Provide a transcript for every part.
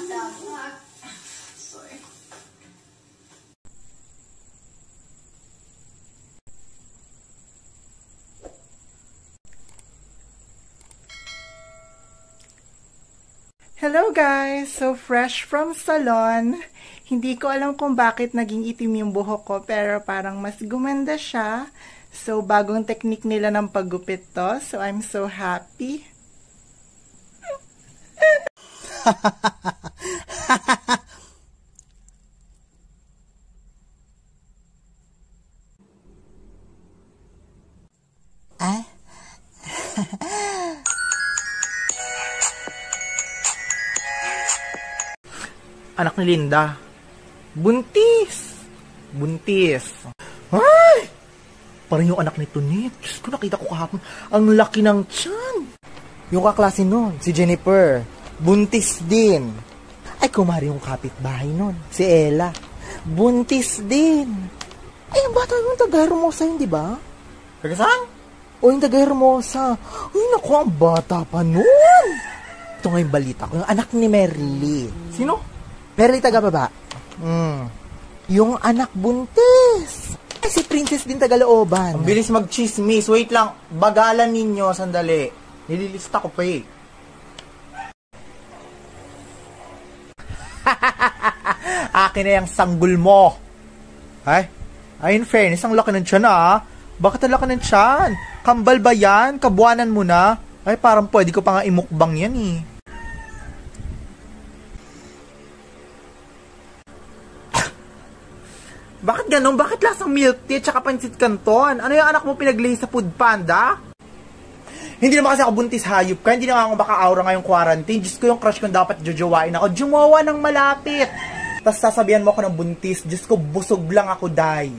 Sorry. Hello guys! So fresh from salon. Hindi ko alam kung bakit naging itim yung buhok ko pero parang mas gumanda siya. So bagong technique nila ng paggupit to. So I'm so happy. Anak ni Linda. Buntis! Buntis. Ay! Parang yung anak ni Tunit. Diyos ko, nakita ko kahapon. Ang laki ng tiyan. Yung kaklase nun, si Jennifer. Buntis din. Ay, kumari yung kapitbahay nun. Si Ella. Buntis din. Ay, yung bata yung taga-Hermosa yun, di ba? Taga saan? O, yung taga-Hermosa. Uy, naku, ang bata pa nun. Ito nga yung balita ko. Yung anak ni Merly. Sino? Merly taga-baba. Yung anak buntis. Ay, si Princess din taga-Looban. Ang bilis mag-chismis. Wait lang. Bagalan ninyo. Sandali. Nililista ko pa eh. Akin na yung sanggol mo. Ay, in fairness, ang laki ng tiyan ah. Bakit ang laki ng tiyan? Kambal ba yan? Kabuanan mo na? Ay, parang pwede ko pa nga imukbang yan eh. Bakit ganun? Bakit lasang milk tea tsaka pansit canton? Ano yung anak mo pinaglay sa Food Panda? Hindi naman kasi ako buntis hayop ka. Hindi naman ako baka-aura ngayong quarantine. Diyos ko, yung crush ko dapat jojowain ako. Jumawa ng malapit. Tapos sasabihan mo ako ng buntis. Diyos ko, busog lang ako, day.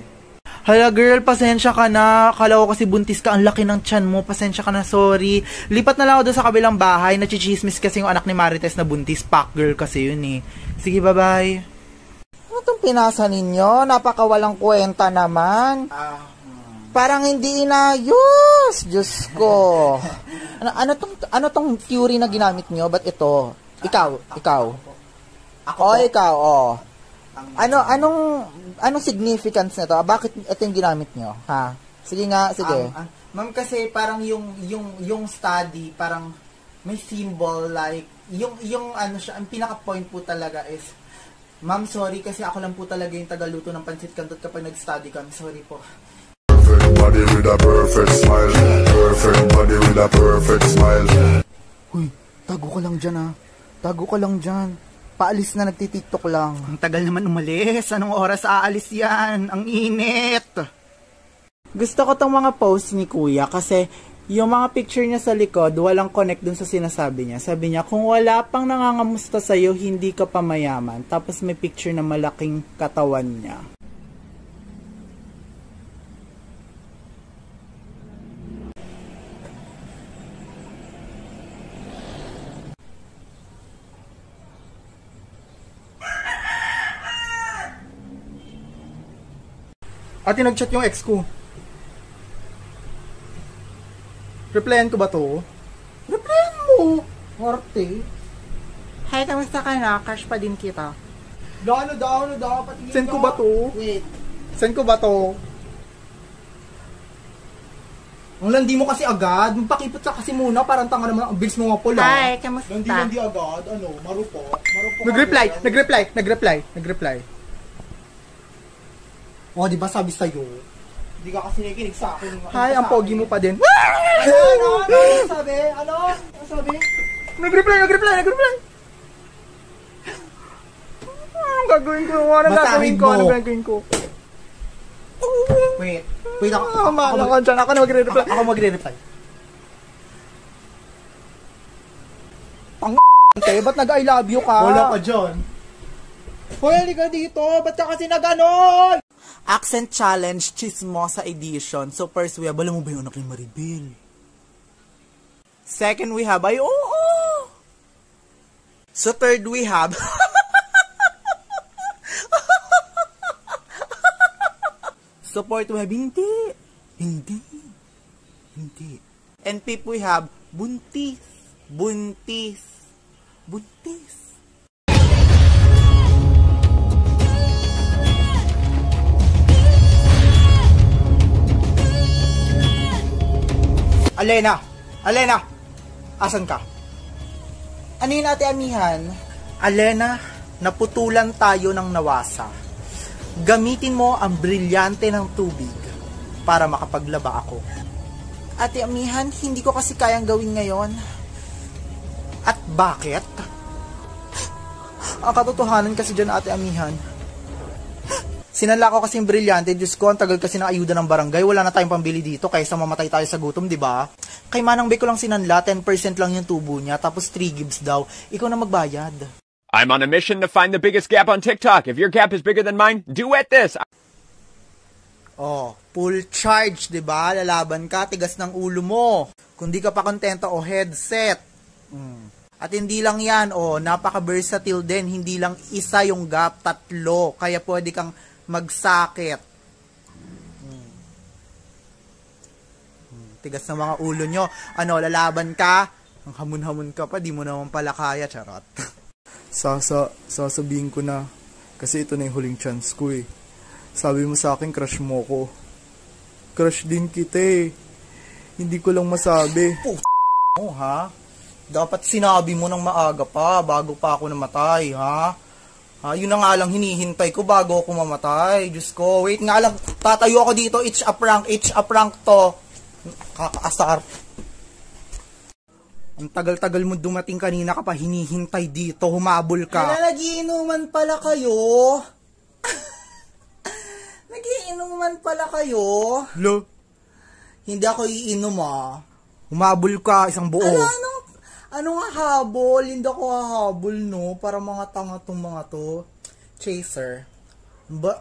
Hala girl, pasensya ka na. Kala ko kasi buntis ka. Ang laki ng tiyan mo. Pasensya ka na, sorry. Lipat na lang ako doon sa kabilang bahay. Nachichismis kasi yung anak ni Marites na buntis. Pack girl kasi yun eh. Sige, bye-bye. Ano itong pinasa ninyo? Napakawalang kwenta naman. Parang hindi inayos. Diyos ko. Ano tong theory na ginamit nyo? Ba't ito? Ikaw. Ako ikaw, oh. Anong significance nito? Bakit ito yung ginamit nyo? Ha? Sige nga, sige. Ma'am, kasi parang yung study, parang may symbol like, yung ano siya, ang pinaka-point po talaga is, ma'am, sorry kasi ako lang po talaga yung tagaluto ng pansit canton kapag nag-study kami. Sorry po. Perfect body with a perfect smile. Perfect body with a perfect smile. Uy, tago ka lang dyan ah. Tago ka lang dyan. Paalis na, nagtitiktok lang. Ang tagal naman umalis. Anong oras aalis yan? Ang init. Gusto ko tong mga posts ni Kuya kasi yung mga picture niya sa likod, walang connect dun sa sinasabi niya. Sabi niya, kung wala pang nangangamusta sa'yo, hindi ka pa mayaman. Tapos may picture na malaking katawan niya. Ate, nag-chat yung ex ko. Replyan ko ba to? Replyan mo! Horte. Hi, kamusta ka na? Crush pa din kita. Daw. Send ko ba to? Wait. Send ko ba to? Ang landi mo kasi agad. Magpakipot ka kasi muna. Parang tanga naman. Ang bilis mo nga pula. Hi, kamusta? Landi agad. Ano? Marupok. Nag-reply. Oh, di ba sabi sa'yo? Hindi ka kasi nakikinig sa akin. Hi, ang pogi mo pa din. Ano sabi? Ano sabi? Nag-reply. Anong gagawin ko? Wait ako. Ako na magre-reply. Ako magre-reply. Ba't nag-I love you ka? Wala ka dyan. Hoy, halika dito. Ba't ka kasi nag-ganon? Accent Challenge Chismosa Edition. So first we have, alam mo ba yung anak ni Maribel? Second we have, ay oo! So third we have, so fourth we have, hindi. And fifth we have, buntis. Alena! Alena! Asan ka? Ano yun, ate amihan? Alena, naputulan tayo ng nawasa. Gamitin mo ang brilyante ng tubig para makapaglaba ako. Ate amihan, hindi ko kasi kayang gawin ngayon. At bakit? Ang katotohanan kasi dyan, ate amihan. Sinala ko kasi yung brilyante. Diyos ko, ang tagal kasi ng ayuda ng barangay. Wala na tayong pambili dito kaysa mamatay tayo sa gutom, di ba? Kay Manang Bay ko lang sinanla, 10% lang yung tubo niya, tapos 3 gives daw. Ikaw na magbayad. I'm on a mission to find the biggest gap on TikTok. If your gap is bigger than mine, duet this. Oh, full charge, 'di ba? Lalaban ka, tigas ng ulo mo. Kung di ka pa kontento, o headset. At hindi lang 'yan, napaka-versatile din. Hindi lang isa yung gap, 3. Kaya pwede kang magsakit. Tigas ng mga ulo nyo. Ano, lalaban ka? Ang hamon-hamon ka pa, di mo naman pala kaya, charot. Sasabihin ko na. Kasi ito na yung huling chance ko eh. Sabi mo sa akin, crush mo ko. Crush din kita eh. Hindi ko lang masabi. Ha? Dapat sinabi mo ng maaga pa, bago pa ako namatay, ha? Yun na nga lang hinihintay ko bago ako mamatay. Diyos ko, wait nga lang. Tatayo ako dito, it's a prank to. Kakaasar. Ang tagal-tagal mo dumating, kanina ka pa hinihintay dito, humabol ka. Nagiinuman pala kayo. Nagiinuman pala kayo. Lo? Hindi ako iinom Humabol ka, isang buo. Ano nga habol? Hindi ako hahabol, no? Para mga tanga tong mga to. Chaser.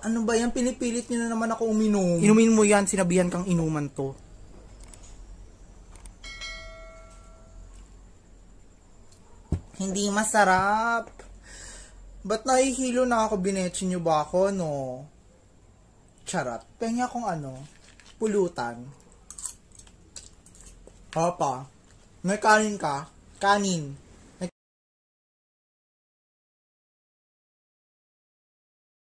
Ano ba yan? Pinipilit nyo na naman ako uminom. Inumin mo yan, sinabihan kang inuman to. Hindi masarap. Ba't nahihilo na ako? Binetsin nyo ba ako, no? Charot. Penga akong pulutan. Papa, may kanin ka? Kanin.